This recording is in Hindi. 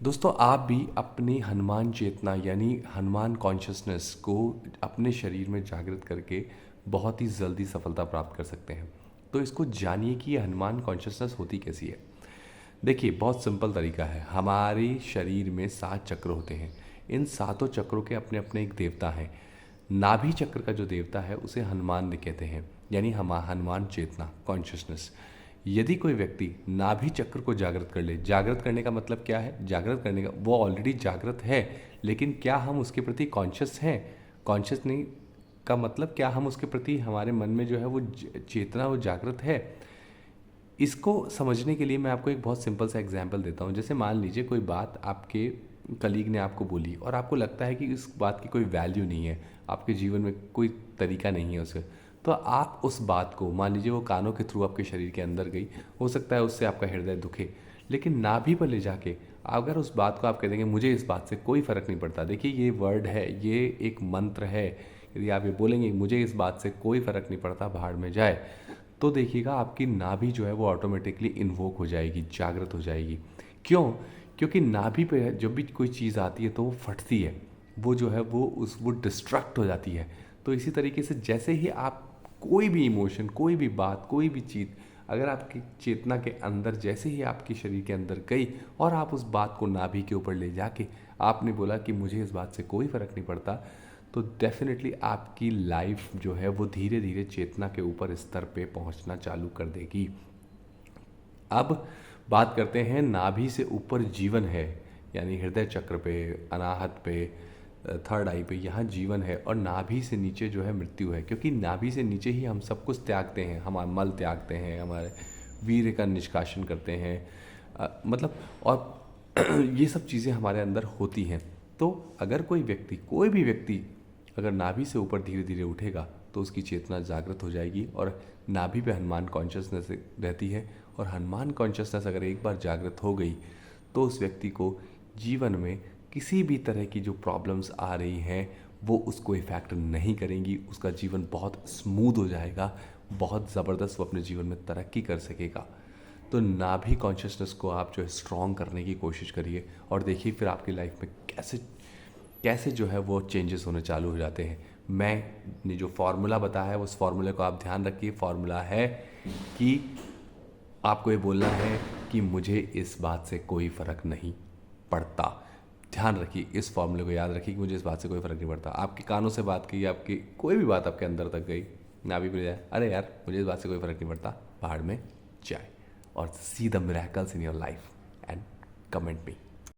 दोस्तों आप भी अपनी हनुमान चेतना यानी हनुमान कॉन्शियसनेस को अपने शरीर में जागृत करके बहुत ही जल्दी सफलता प्राप्त कर सकते हैं। तो इसको जानिए कि ये हनुमान कॉन्शियसनेस होती कैसी है। देखिए बहुत सिंपल तरीका है। हमारे शरीर में 7 चक्र होते हैं। इन सातों चक्रों के अपने अपने एक देवता हैं। नाभि चक्र का जो देवता है उसे हनुमान कहते हैं, यानी हम हनुमान चेतना कॉन्शियसनेस। यदि कोई व्यक्ति नाभि चक्र को जागृत कर ले, जागृत करने का मतलब क्या है? जागृत करने का, वो ऑलरेडी जागृत है, लेकिन क्या हम उसके प्रति कॉन्शियस हैं? कॉन्शियस नहीं का मतलब क्या हम उसके प्रति, हमारे मन में जो है वो चेतना वो जागृत है? इसको समझने के लिए मैं आपको एक बहुत सिंपल सा एग्जांपल देता हूँ। जैसे मान लीजिए कोई बात आपके कलीग ने आपको बोली और आपको लगता है कि इस बात की कोई वैल्यू नहीं है, आपके जीवन में कोई तरीका नहीं है उसे। तो आप उस बात को, मान लीजिए वो कानों के थ्रू आपके शरीर के अंदर गई, हो सकता है उससे आपका हृदय दुखे, लेकिन नाभि पर ले जाके अगर उस बात को आप कह देंगे मुझे इस बात से कोई फ़र्क नहीं पड़ता। देखिए ये वर्ड है, ये एक मंत्र है। यदि आप ये बोलेंगे मुझे इस बात से कोई फ़र्क नहीं पड़ता, भाड़ में जाए, तो देखिएगा आपकी नाभि जो है वो ऑटोमेटिकली इन्वोक हो जाएगी, जागृत हो जाएगी। क्यों? क्योंकि नाभि पे जब भी कोई चीज़ आती है तो वो फटती है, वो जो है वो डिस्ट्रैक्ट हो जाती है। तो इसी तरीके से जैसे ही आप कोई भी इमोशन, कोई भी बात, कोई भी चीज़ अगर आपकी चेतना के अंदर जैसे ही आपके शरीर के अंदर गई और आप उस बात को नाभि के ऊपर ले जाके आपने बोला कि मुझे इस बात से कोई फ़र्क नहीं पड़ता, तो डेफिनेटली आपकी लाइफ जो है वो धीरे धीरे चेतना के ऊपर स्तर पे पहुंचना चालू कर देगी। अब बात करते हैं नाभि से ऊपर जीवन है, यानी हृदय चक्र पे, अनाहत पे, थर्ड आई पे, यहाँ जीवन है। और नाभि से नीचे जो है मृत्यु है, क्योंकि नाभि से नीचे ही हम सब कुछ त्यागते हैं, हमारा मल त्यागते हैं, हमारे वीर्य का निष्कासन करते हैं, मतलब और ये सब चीज़ें हमारे अंदर होती हैं। तो अगर कोई भी व्यक्ति अगर नाभि से ऊपर धीरे धीरे उठेगा तो उसकी चेतना जागृत हो जाएगी और नाभि पे हनुमान कॉन्शियसनेस रहती है। और हनुमान कॉन्शियसनेस अगर एक बार जागृत हो गई तो उस व्यक्ति को जीवन में किसी भी तरह की जो प्रॉब्लम्स आ रही हैं वो उसको इफ़ेक्ट नहीं करेंगी। उसका जीवन बहुत स्मूथ हो जाएगा, बहुत ज़बरदस्त वो अपने जीवन में तरक्की कर सकेगा। तो नाभि कॉन्शियसनेस को आप जो है स्ट्रॉन्ग करने की कोशिश करिए और देखिए फिर आपकी लाइफ में कैसे कैसे जो है वो चेंजेस होने चालू हो जाते हैं। मैंने जो फार्मूला बताया है उस फार्मूले को आप ध्यान रखिए। फार्मूला है कि आपको ये बोलना है कि मुझे इस बात से कोई फ़र्क नहीं पड़ता। ध्यान रखिए, इस फॉर्मूले को याद रखिए कि मुझे इस बात से कोई फ़र्क नहीं पड़ता। आपके कानों से बात की, आपकी कोई भी बात आपके अंदर तक गई, नाभि पे जाए, अरे यार मुझे इस बात से कोई फ़र्क नहीं पड़ता, पहाड़ में जाए, और see the miracles in your life and comment me.